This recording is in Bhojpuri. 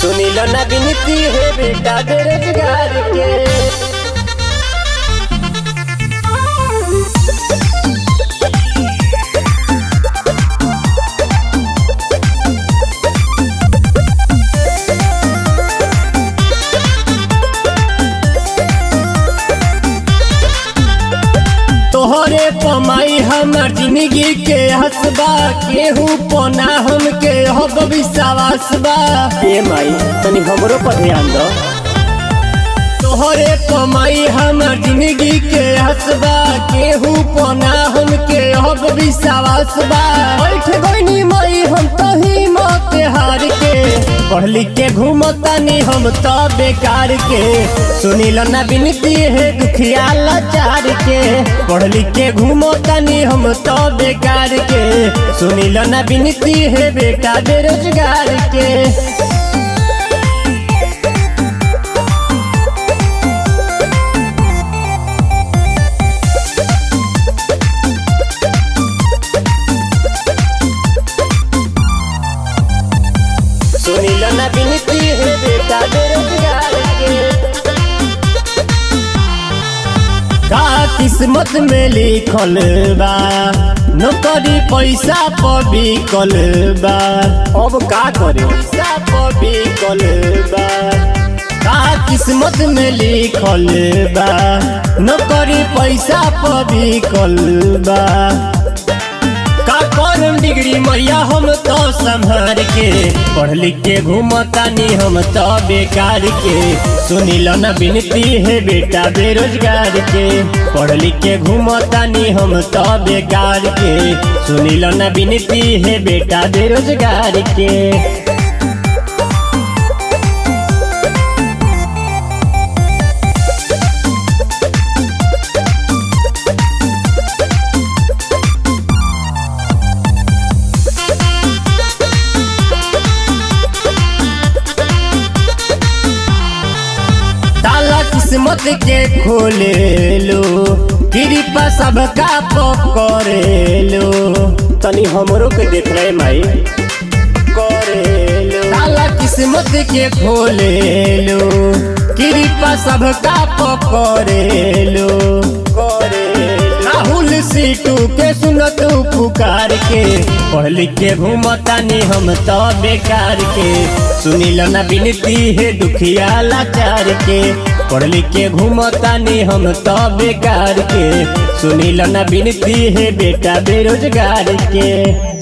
सुनील ना विनती है बेटा बेरोजगार के। तोहरे पमाई हमर जिंदगी के हसबा, केहू पोना हमके हब विश्वास बा। ए माई तनी हमरो पर ध्यान दो। तोहरे पमाई हमर जिंदगी के हसबा, केहू पोना हमके हब विश्वास बा। बैठ गइनी माई हम तही मत हार के, पढ़ लिख के घूमतानी हम तो बेकार के। सुनील ना विनती है दुखिया लाचार के, पढ़ लिख के घूमतानी हम तो बेकार के। सुनील ना विनती है बेटा बेरोजगार के। सुनील ना विनती है बेटा बेरोजगार के। का किस्मत में लिखल बा, नौकरी पैसा पर बिकल बा। अब का करे पैसा पर बिकल बा। का किस्मत में लिखल बा, नौकरी पैसा पर बिकल बा। का करम डिग्री मैया हम तो संभार के, पढ़ लिख के घूमतानी हम तो बेकार के। सुनील ना विनती है बेटा बेरोजगार के, पढ़ लिख के घूमतानी हम तो बेकार के। सुनील ना विनती है बेटा बेरोजगार के। किस्मत के खोले लो, कृपा सबका पकड़े लो। तनी हमरो के देख रहे माई करे लो। ताला किस्मत के खोले लो, कृपा सबका पकड़े लो। राहुल सीटू के सुनत पुकार के, पढ़ लिख के घूमतानी हम तो बेकार के। सुनील ना विनती है दुखिया लाचार के, पढ़ लिख के घूमतानी हम तो बेकार के। सुनील ना विनती है बेटा बेरोजगार के।